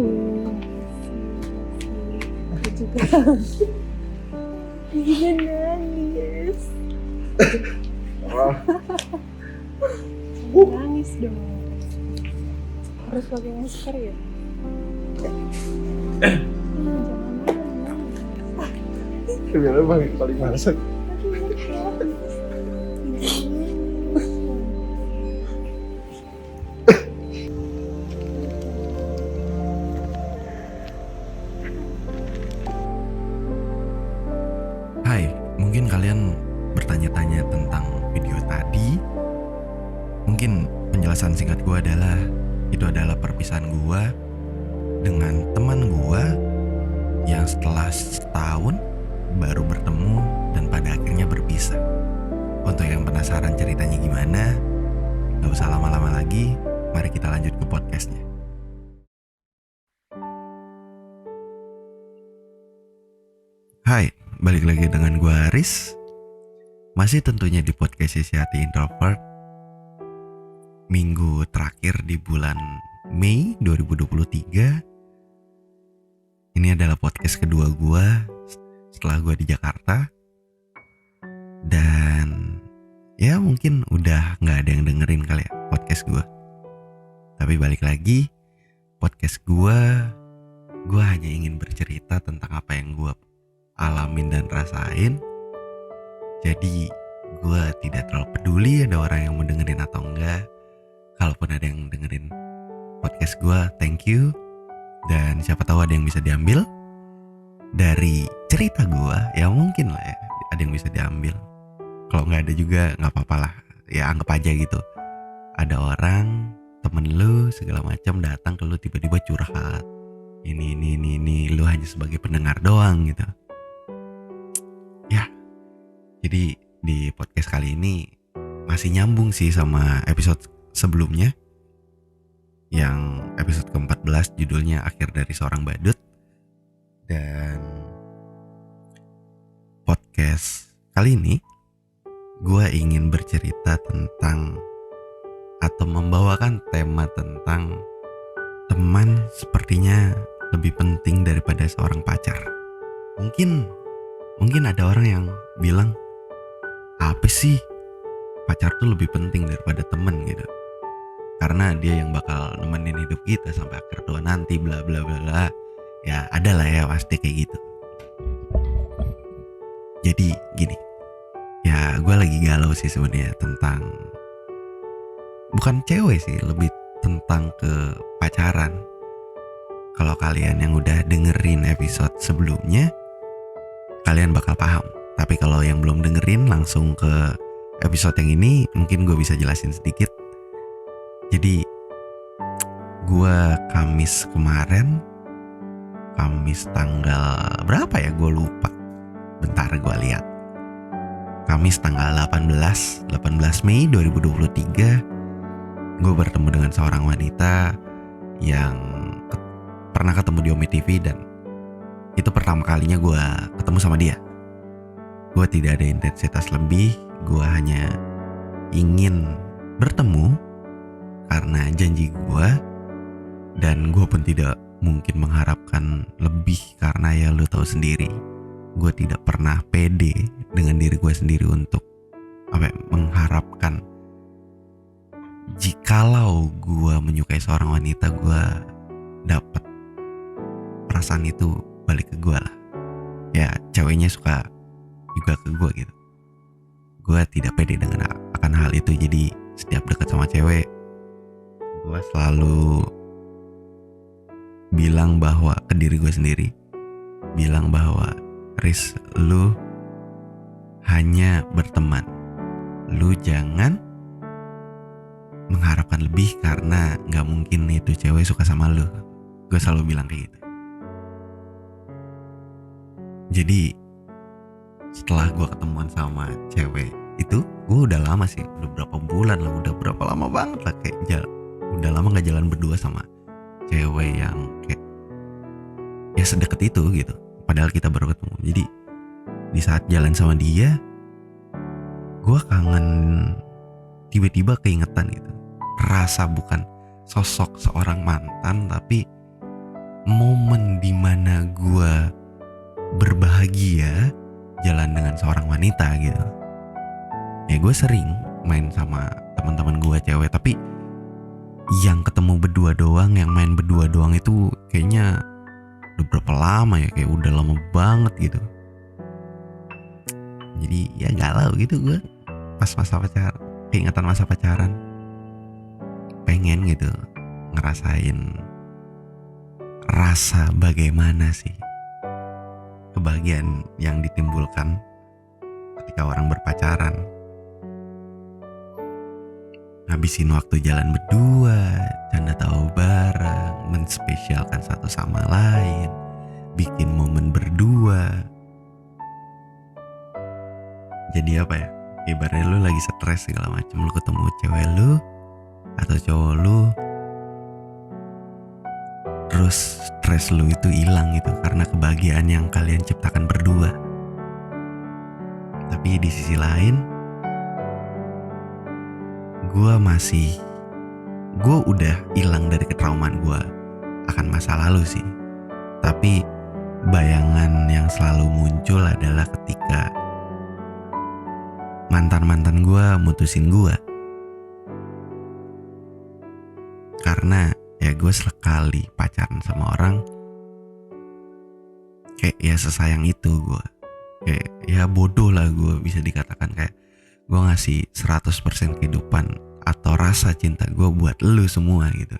Aku juga dia nangis. Jangan nangis dong. Harus pakai masker ya? Jangan nangis. Sebenarnya paling males. Hai, mungkin kalian bertanya-tanya tentang video tadi. Mungkin penjelasan singkat gue adalah itu adalah perpisahan gue dengan teman gue yang setelah setahun baru bertemu dan pada akhirnya berpisah. Untuk yang penasaran ceritanya gimana, gak usah lama-lama lagi, mari kita lanjut ke podcastnya. Hai, balik lagi dengan gue Aris. Masih tentunya di podcast Sisi Hati Introvert. Minggu terakhir di bulan Mei 2023. Ini adalah podcast kedua gue setelah gue di Jakarta. Dan ya mungkin udah gak ada yang dengerin kali ya podcast gue. Tapi balik lagi, podcast gue hanya ingin bercerita tentang apa yang gue alamin dan rasain. Jadi gue tidak terlalu peduli ada orang yang mau dengerin atau enggak. Kalaupun ada yang dengerin podcast gue, thank you. Dan siapa tahu ada yang bisa diambil dari cerita gue, ya mungkin lah ya ada yang bisa diambil. Kalau nggak ada juga nggak apa-apa lah, ya anggap aja gitu. Ada orang temen lu segala macam datang ke lu tiba-tiba curhat. Ini lu hanya sebagai pendengar doang gitu. Ya, jadi di podcast kali ini masih nyambung sih sama episode sebelumnya. Yang episode ke-14 judulnya Akhir dari Seorang Badut. Dan podcast kali ini gue ingin bercerita tentang atau membawakan tema tentang teman sepertinya lebih penting daripada seorang pacar. Mungkin ada orang yang bilang, apa sih pacar tuh lebih penting daripada teman gitu, karena dia yang bakal nemenin hidup kita sampai akhir tua nanti bla bla bla bla. Ya ada lah ya pasti kayak gitu. Jadi gini, ya gue lagi galau sih sebenarnya tentang, bukan cewek sih, lebih tentang ke pacaran. Kalau kalian yang udah dengerin episode sebelumnya, kalian bakal paham. Tapi kalau yang belum dengerin, langsung ke episode yang ini, mungkin gue bisa jelasin sedikit. Jadi gue Kamis tanggal berapa ya, gue lupa. Bentar gue lihat. Kamis tanggal 18 Mei 2023, gue bertemu dengan seorang wanita yang pernah ketemu di Omi TV, dan itu pertama kalinya gue ketemu sama dia. Gue tidak ada intensitas lebih, gue hanya ingin bertemu karena janji gue, dan gue pun tidak mungkin mengharapkan lebih karena ya lu tahu sendiri, gue tidak pernah pede dengan diri gue sendiri untuk mengharapkan jikalau gue menyukai seorang wanita, gue dapat perasaan itu balik ke gue lah. Ya ceweknya suka juga ke gue gitu. Gue tidak pede dengan akan hal itu. Jadi setiap dekat sama cewek, gue selalu bilang bahwa ke diri gue sendiri, bilang bahwa Riz, lu hanya berteman, lu jangan mengharapkan lebih karena gak mungkin itu cewek suka sama lu. Gue selalu bilang kayak gitu. Jadi setelah gue ketemuan sama cewek itu, gue udah lama sih, udah berapa bulan lah, udah berapa lama banget lah, kayak udah lama gak jalan berdua sama cewek yang kayak ya sedekat itu gitu. Padahal kita baru ketemu. Jadi di saat jalan sama dia, gue kangen, tiba-tiba keingetan gitu. Rasa bukan sosok seorang mantan, tapi momen dimana gue berbahagia jalan dengan seorang wanita gitu. Ya gue sering main sama teman-teman gue cewek, tapi yang ketemu berdua doang, yang main berdua doang itu kayaknya udah berapa lama ya, kayak udah lama banget gitu. Jadi ya galau gitu gue pas masa pacaran, keingatan masa pacaran, pengen gitu ngerasain rasa bagaimana sih kebahagiaan yang ditimbulkan ketika orang berpacaran. Ngabisin waktu jalan berdua, canda tawa bareng, menspesialkan satu sama lain, bikin momen berdua. Jadi apa ya, ibaratnya lu lagi stres segala macem, lu ketemu cewek lu atau cowok lu, terus stres lu itu hilang gitu karena kebahagiaan yang kalian ciptakan berdua. Tapi di sisi lain, gue udah hilang dari ketraumaan gue akan masa lalu sih. Tapi bayangan yang selalu muncul adalah ketika mantan-mantan gue mutusin gue. Karena ya gue sekali pacaran sama orang, kayak ya sesayang itu gue. Kayak ya bodoh lah gue, bisa dikatakan kayak gue ngasih 100% kehidupan atau rasa cinta gue buat lu semua gitu.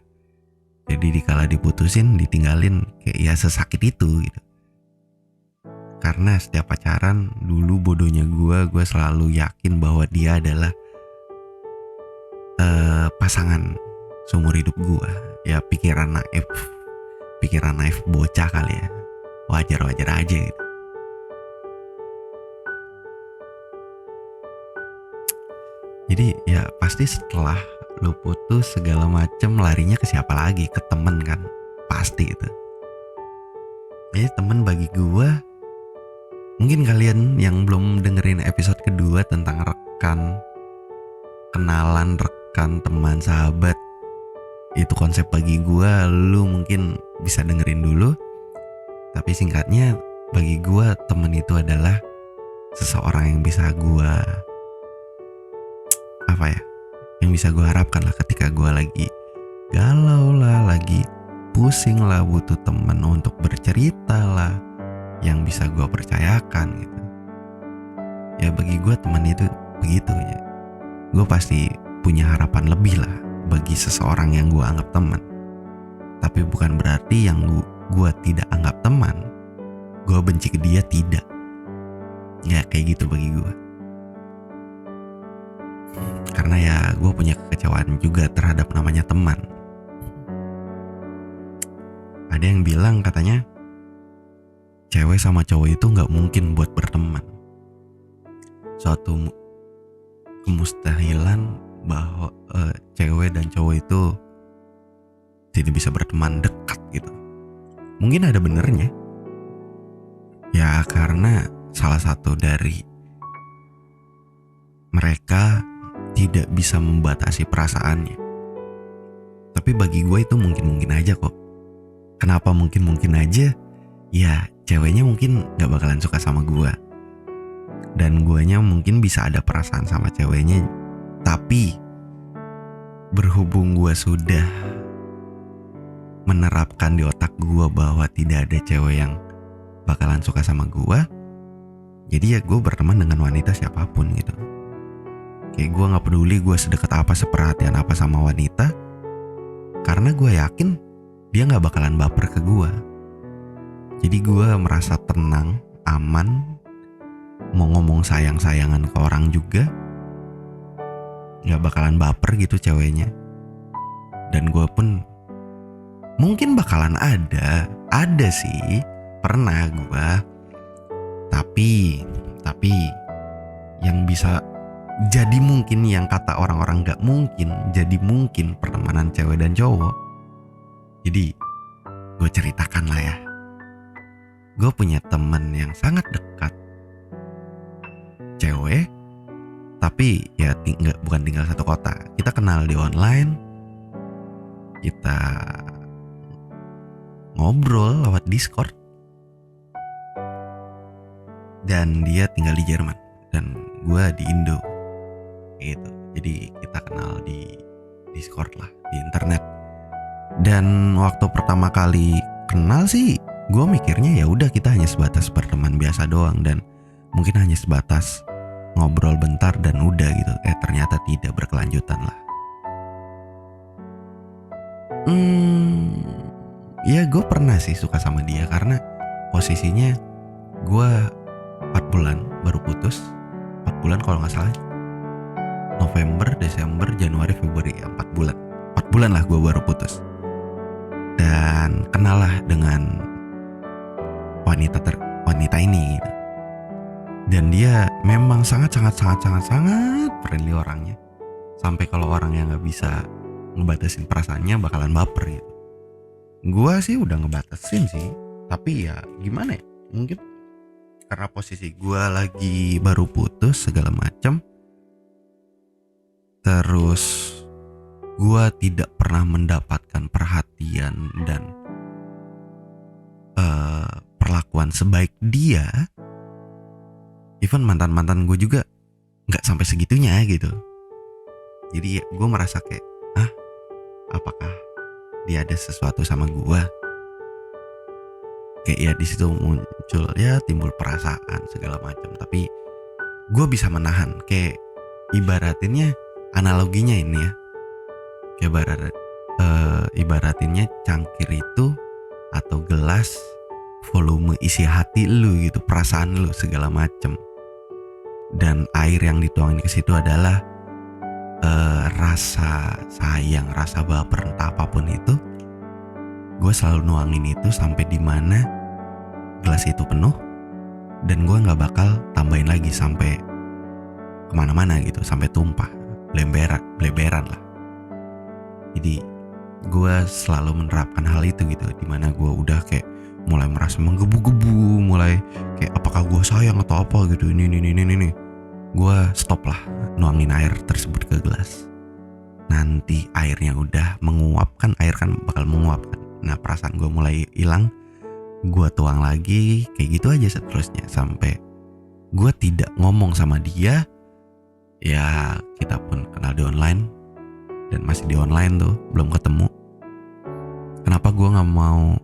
Jadi dikala diputusin, ditinggalin, kayak ya sesakit itu gitu. Karena setiap pacaran dulu bodohnya gue selalu yakin bahwa dia adalah pasangan seumur hidup gue. Ya pikiran naif bocah kali ya, wajar aja gitu. Jadi ya pasti setelah lu putus segala macem larinya ke siapa lagi? Ke temen kan, pasti itu. Jadi temen bagi gua, mungkin kalian yang belum dengerin episode kedua tentang kenalan, rekan, teman, sahabat, itu konsep bagi gua, lu mungkin bisa dengerin dulu. Tapi singkatnya, bagi gua temen itu adalah seseorang yang bisa gua yang bisa gue harapkan lah ketika gue lagi galau lah, lagi pusing lah, butuh temen untuk bercerita lah, yang bisa gue percayakan gitu. Ya bagi gue teman itu begitu ya. Gue pasti punya harapan lebih lah bagi seseorang yang gue anggap teman. Tapi bukan berarti yang gue tidak anggap teman, gue benci ke dia, tidak. Ya kayak gitu bagi gue. Karena ya gue punya kekecewaan juga terhadap namanya teman. Ada yang bilang katanya cewek sama cowok itu gak mungkin buat berteman. Suatu kemustahilan bahwa cewek dan cowok itu tidak bisa berteman dekat gitu. Mungkin ada benernya. Ya karena salah satu dari mereka tidak bisa membatasi perasaannya. Tapi bagi gue itu mungkin aja kok. Kenapa mungkin aja? Ya ceweknya mungkin gak bakalan suka sama gue, dan guanya mungkin bisa ada perasaan sama ceweknya. Tapi berhubung gue sudah menerapkan di otak gue bahwa tidak ada cewek yang bakalan suka sama gue, jadi ya gue berteman dengan wanita siapapun gitu. Kayak gue gak peduli gue sedekat apa, seperhatian apa sama wanita, karena gue yakin dia gak bakalan baper ke gue. Jadi gue merasa tenang, aman, mau ngomong sayang-sayangan ke orang juga gak bakalan baper gitu ceweknya. Dan gue pun mungkin bakalan ada sih, pernah gue. Tapi yang bisa jadi mungkin, yang kata orang-orang gak mungkin jadi mungkin, pertemanan cewek dan cowok. Jadi gue ceritakan lah ya. Gue punya temen yang sangat dekat, cewek, tapi ya bukan tinggal satu kota. Kita kenal di online, kita ngobrol lewat Discord. Dan dia tinggal di Jerman dan gue di Indo gitu. Jadi kita kenal di Discord lah, di internet. Dan waktu pertama kali kenal sih gue mikirnya ya udah kita hanya sebatas berteman biasa doang dan mungkin hanya sebatas ngobrol bentar dan udah gitu. Ternyata tidak berkelanjutan lah. Ya gue pernah sih suka sama dia karena posisinya gue 4 bulan baru putus. 4 bulan kalau gak salah, November, Desember, Januari, Februari, ya 4 bulan. 4 bulan lah gue baru putus. Dan kenal lah dengan wanita ini gitu. Dan dia memang sangat friendly orangnya. Sampai kalau orang yang gak bisa ngebatasin perasaannya bakalan baper gitu. Gua sih udah ngebatasin sih, tapi ya gimana ya, mungkin karena posisi gua lagi baru putus segala macam. Terus gua tidak pernah mendapatkan perhatian dan perlakuan sebaik dia. Even mantan-mantan gue juga gak sampai segitunya gitu. Jadi gue merasa kayak, apakah dia ada sesuatu sama gue? Kayak ya di situ muncul ya timbul perasaan segala macam. Tapi gue bisa menahan. Kayak ibaratinnya analoginya ini ya. Kayak ibaratinnya cangkir itu atau gelas volume isi hati lu gitu, perasaan lu segala macam. Dan air yang dituangin ke situ adalah rasa sayang, rasa baper, entah apapun itu. Gue selalu nuangin itu sampai dimana gelas itu penuh dan gue nggak bakal tambahin lagi sampai kemana-mana gitu, sampai tumpah, bleberan lah. Jadi gue selalu menerapkan hal itu gitu, dimana gue udah kayak mulai merasa menggebu-gebu, mulai kayak apakah gue sayang atau apa gitu, ini gue stop lah nuangin air tersebut ke gelas. Nanti airnya udah menguap kan, air kan bakal menguap kan. Nah perasaan gue mulai hilang, gue tuang lagi, kayak gitu aja seterusnya sampai gue tidak ngomong sama dia. Ya kita pun kenal di online dan masih di online tuh, belum ketemu. Kenapa gue nggak mau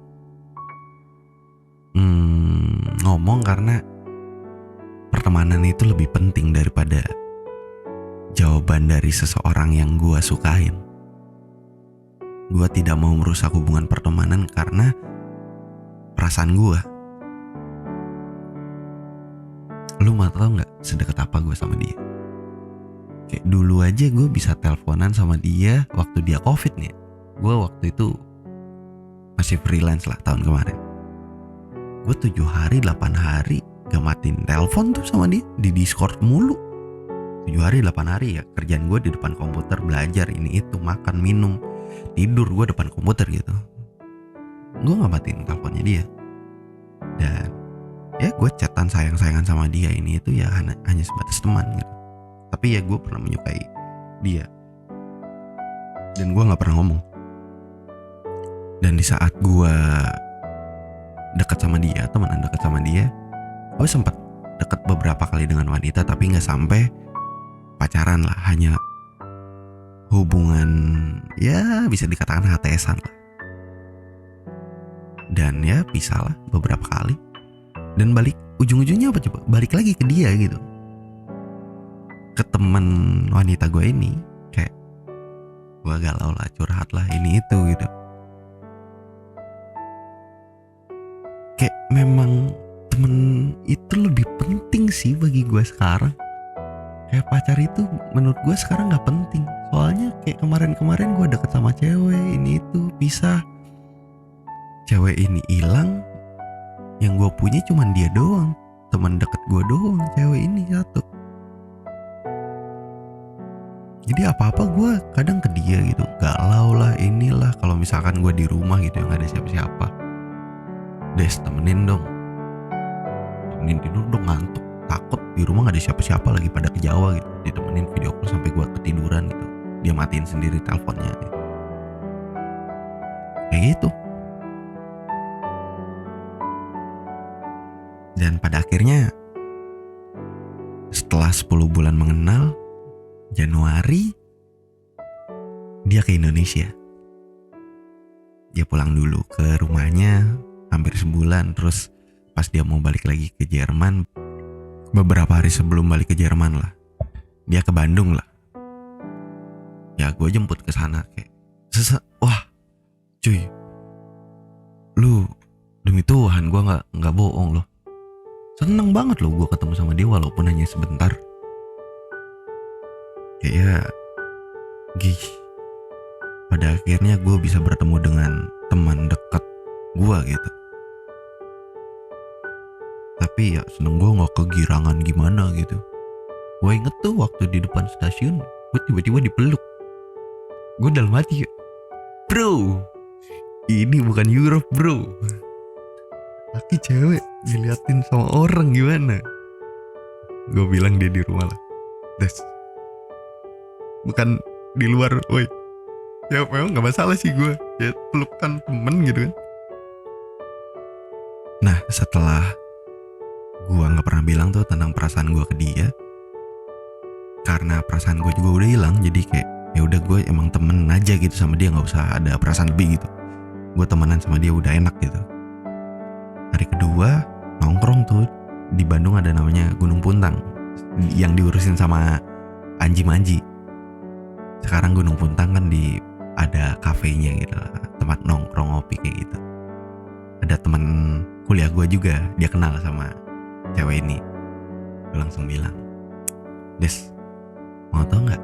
ngomong? Karena pertemanan itu lebih penting daripada jawaban dari seseorang yang gue sukain. Gue tidak mau merusak hubungan pertemanan karena perasaan gue. Lu mau tau gak sedekat apa gue sama dia? Kayak dulu aja gue bisa teleponan sama dia waktu dia COVID nih. Gue waktu itu masih freelance lah tahun kemarin. Gue 7 hari 8 hari gak matiin telepon tuh sama dia, di Discord mulu. 7 hari 8 hari ya kerjaan gue di depan komputer, belajar ini itu, makan minum, tidur, gue depan komputer gitu. Gue gak matiin teleponnya dia. Dan ya gue chatan sayang-sayangan sama dia ini itu ya hanya sebatas teman gitu. Tapi ya gue pernah menyukai dia dan gue gak pernah ngomong. Dan di saat gue dekat sama dia, temenan dekat sama dia, gue sempat dekat beberapa kali dengan wanita tapi gak sampai pacaran lah, hanya hubungan ya bisa dikatakan HTS-an lah. Dan ya pisah lah beberapa kali. Dan balik, ujung-ujungnya apa coba? Balik lagi ke dia gitu, ke temen wanita gue ini. Kayak gue galau lah, curhat lah, ini itu gitu. Kayak memang temen itu lebih penting sih bagi gue sekarang. Kayak pacar itu menurut gue sekarang gak penting. Soalnya kayak kemarin-kemarin gue deket sama cewek, ini itu pisah. Cewek ini hilang, yang gue punya cuman dia doang, teman deket gue doang, cewek ini satu. Jadi apa-apa gue kadang ke dia gitu, galau lah, inilah. Kalau misalkan gue di rumah gitu yang gak ada siapa-siapa, Des temenin dong, temenin tidur dong, ngantuk, takut di rumah gak ada siapa-siapa lagi pada ke Jawa gitu. Ditemenin video call sampai gue ketiduran gitu, dia matiin sendiri teleponnya gitu. Kayak gitu. Dan pada akhirnya setelah 10 bulan mengenal, Januari dia ke Indonesia. Dia pulang dulu ke rumahnya hampir sebulan. Terus pas dia mau balik lagi ke Jerman, beberapa hari sebelum balik ke Jerman lah, dia ke Bandung lah. Ya gue jemput ke sana kayak wah cuy, lu demi Tuhan gue nggak bohong loh, seneng banget loh gue ketemu sama dia walaupun hanya sebentar. Kayak gih, pada akhirnya gue bisa bertemu dengan teman dekat gue gitu. Tapi ya seneng, gue gak kegirangan gimana gitu. Gue inget tuh waktu di depan stasiun, gue tiba-tiba dipeluk. Gue dalam hati ya, bro, ini bukan Europe bro. Laki cewek diliatin sama orang gimana. Gue bilang dia di rumah lah, das, bukan di luar, woi. Ya memang gak masalah sih gue, ya pelukan temen gitu kan. Nah setelah gue gak pernah bilang tuh tentang perasaan gue ke dia, karena perasaan gue juga udah hilang. Jadi kayak ya udah gue emang temen aja gitu sama dia, nggak usah ada perasaan lebih gitu. Gue temenan sama dia udah enak gitu. Hari kedua nongkrong tuh di Bandung, ada namanya Gunung Puntang yang diurusin sama Anji Manji. Sekarang Gunung Puntang kan ada kafenya gitu lah, tempat nongkrong ngopi kayak gitu. Ada teman kuliah gue juga, dia kenal sama cewek ini. Gue langsung bilang, Des, mau tau gak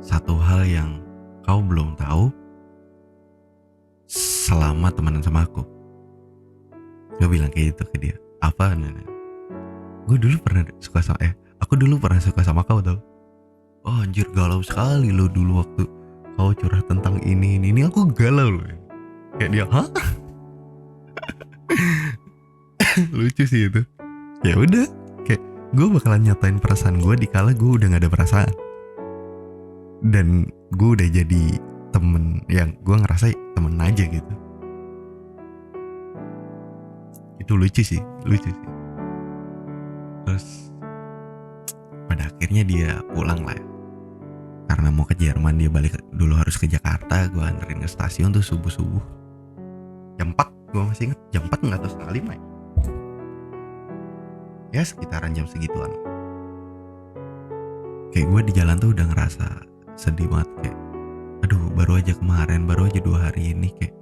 satu hal yang kau belum tahu selama temenan sama aku? Gue bilang kayak gitu ke dia. Apa? Gue dulu pernah suka sama aku dulu pernah suka sama kau tau. Oh anjir, galau sekali lo dulu waktu kau curhat tentang ini. Aku galau loh. Kayak dia, hah? Lucu sih itu. Ya udah, kayak gue bakalan nyatain perasaan gue dikala gue udah gak ada perasaan. Dan gue udah jadi temen yang gue ngerasa temen aja gitu. Itu lucu sih. Terus pada akhirnya dia pulang lah ya. Karena mau ke Jerman, dia balik dulu harus ke Jakarta. Gue anterin ke stasiun tuh subuh-subuh jam 4, gue masih inget jam 4 gak atau setengah 5 ya. Ya sekitaran jam segituan. Kayak gue di jalan tuh udah ngerasa sedih banget. Kayak aduh, baru aja 2 hari ini kayak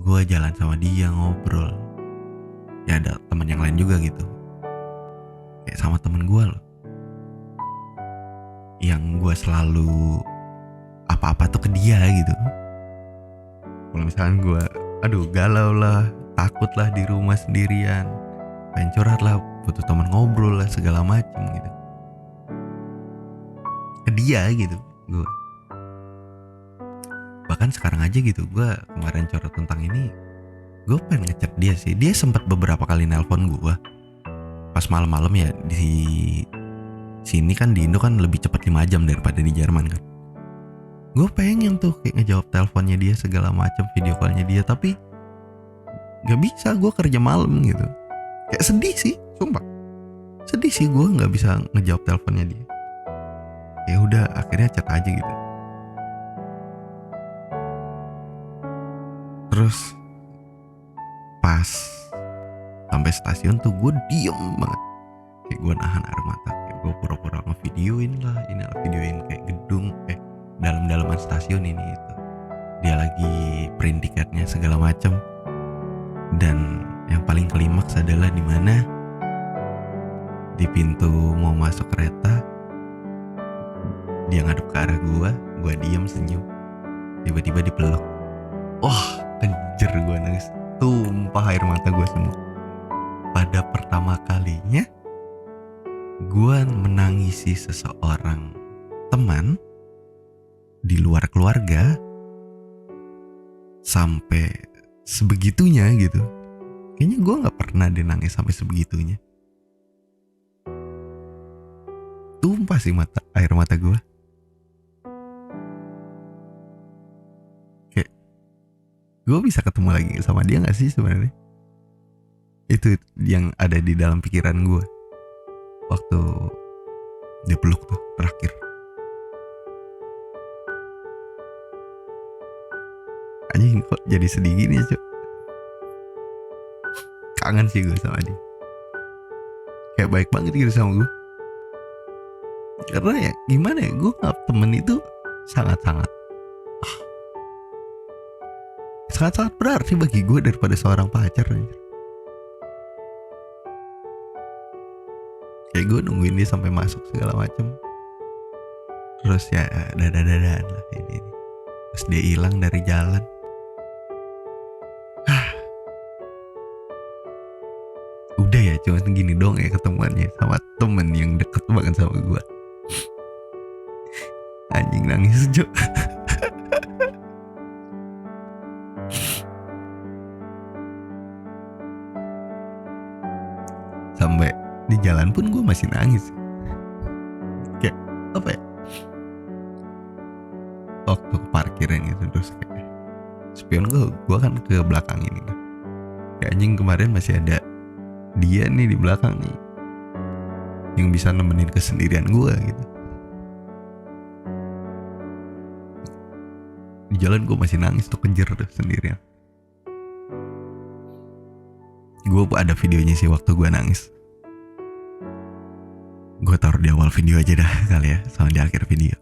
gue jalan sama dia ngobrol. Ya ada teman yang lain juga gitu, kayak sama temen gue loh, yang gue selalu apa-apa tuh ke dia gitu. Kalau misalkan gue aduh galau lah, takut lah di rumah sendirian, pengen curhat lah, butuh teman ngobrol lah segala macem gitu, ke dia gitu gue. Bahkan sekarang aja gitu, gue kemarin curhat tentang ini, gue pengen ngechat dia sih. Dia sempat beberapa kali nelpon gue pas malam-malam ya. Di sini kan di Indo kan lebih cepat 5 jam daripada di Jerman kan. Gue pengen tuh kayak ngejawab teleponnya dia segala macam, video callnya dia, tapi gak bisa, gue kerja malam gitu. Kayak sedih sih, sumpah sedih sih, gue nggak bisa ngejawab teleponnya dia. Ya udah akhirnya chat aja gitu. Terus pas sampai stasiun tuh gue diem banget, kayak gue nahan air mata, kayak gue pura-pura ngevideoin lah, videoin kayak gedung dalam-dalaman stasiun ini itu. Dia lagi print tiketnya segala macam. Dan yang paling klimaks adalah di mana di pintu mau masuk kereta, dia ngadep ke arah gue diem senyum, tiba-tiba dipeluk. Wah, kejer, gue nangis, tumpah air mata gue semua. Pada pertama kalinya gue menangisi seseorang teman di luar keluarga sampai sebegitunya gitu. Kayaknya gue gak pernah dia nangis sampai sebegitunya. Tumpah sih air mata gue. Kayak gue bisa ketemu lagi sama dia gak sih sebenarnya? Itu yang ada di dalam pikiran gue waktu dipeluk tuh terakhir. Anjing, kok jadi sedih gini ya, Cuk? Kangen sih gue sama dia. Kayak baik banget gitu sama gue. Karena ya gimana ya, gue nggak, temen itu sangat-sangat berarti bagi gue daripada seorang pacar. Kayak gue nungguin dia sampai masuk segala macem, terus ya dadah-dadahan lah ini. Terus dia hilang dari jalan. Udah ya, cuma gini dong ya ketemuannya sama temen yang deket banget sama gue. Anjing, nangis Jo. Sampai di jalan pun gue masih nangis. Kayak apa ya, waktu ke parkiran gitu, terus kayak spion gue kan ke belakang ini kan. Kayak anjing, kemarin masih ada dia nih di belakang nih yang bisa nemenin kesendirian gue gitu. Di jalan gue masih nangis tuh, kejer tuh sendirian. Gue ada videonya sih waktu gue nangis. Gue taruh di awal video aja dah kali ya, sama di akhir video.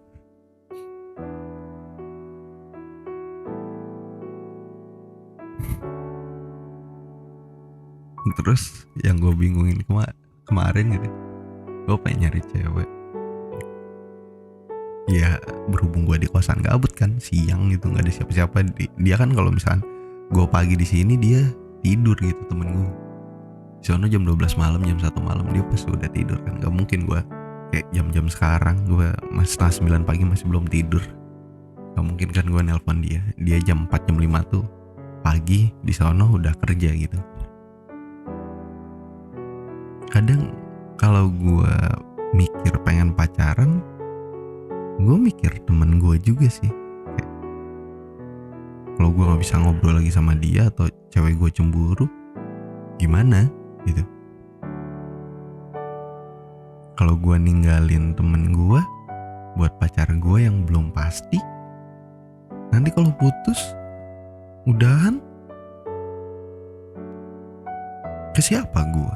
Terus yang gue bingungin kemarin gitu, gue pengen nyari cewek. Ya berhubung gue di kosan gabut kan, siang gitu nggak ada siapa-siapa. Dia kan kalau misalkan gue pagi di sini, dia tidur gitu, temen gue. Soalnya jam 12 malam, jam 1 malam dia pasti udah tidur kan. Gak mungkin gue kayak jam-jam sekarang, gue masih setengah 9 pagi masih belum tidur. Gak mungkin kan gue nelpon dia. Dia jam 4, jam 5 tuh pagi di sono udah kerja gitu. Kadang kalau gue mikir pengen pacaran, gue mikir temen gue juga sih. Kalau gue gak bisa ngobrol lagi sama dia atau cewek gue cemburu, gimana gitu. Kalau gue ninggalin temen gue buat pacar gue yang belum pasti, nanti kalau putus udahan, ke siapa gue?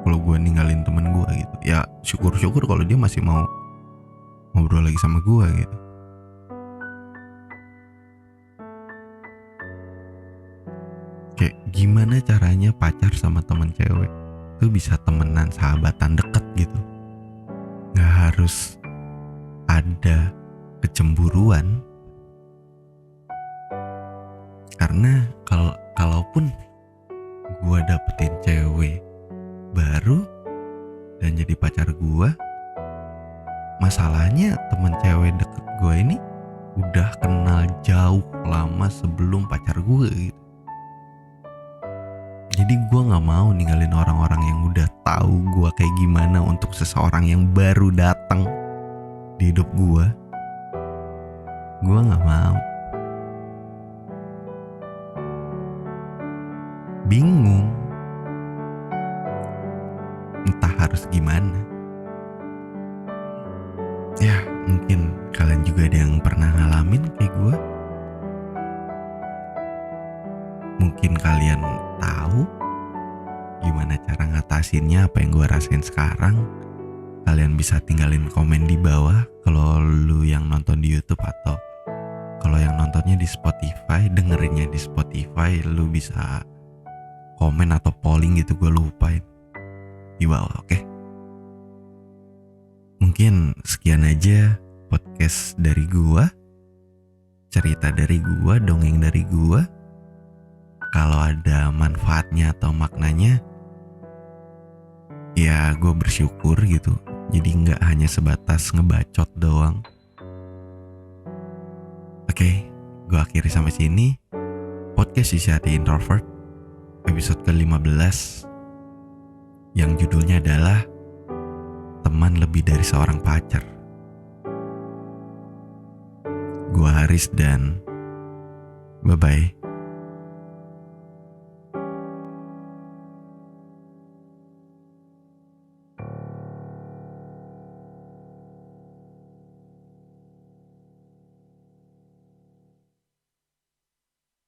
Kalau gue ninggalin temen gue gitu, ya syukur-syukur kalau dia masih mau ngobrol lagi sama gue gitu. Kayak gimana caranya pacar sama temen cewek tuh bisa temenan, sahabatan, deket gitu. Gak harus ada kecemburuan. Karena kalaupun gue dapetin cewek baru dan jadi pacar gue, masalahnya temen cewek deket gue ini udah kenal jauh lama sebelum pacar gue gitu. Jadi gue gak mau ninggalin orang-orang yang udah tahu gue kayak gimana untuk seseorang yang baru datang di hidup gue. Gue gak mau. Bingung, entah harus gimana. Ya mungkin kalian juga ada yang pernah ngalamin kayak gue. Mungkin kalian tahu gimana cara ngatasinnya apa yang gue rasain sekarang. Kalian bisa tinggalin komen di bawah kalau lu yang nonton di YouTube, atau kalau yang nontonnya di Spotify, dengerinnya di Spotify, lu bisa komen atau polling gitu, gue lupain di bawah. Oke? Mungkin sekian aja podcast dari gue, cerita dari gue, dongeng dari gue. Kalau ada manfaatnya atau maknanya, ya gue bersyukur gitu. Jadi gak hanya sebatas ngebacot doang. Oke, gue akhiri sampai sini podcast Isi Hati Introvert episode ke-15 yang judulnya adalah Teman Lebih Dari Seorang Pacar. Gue Haris dan bye-bye.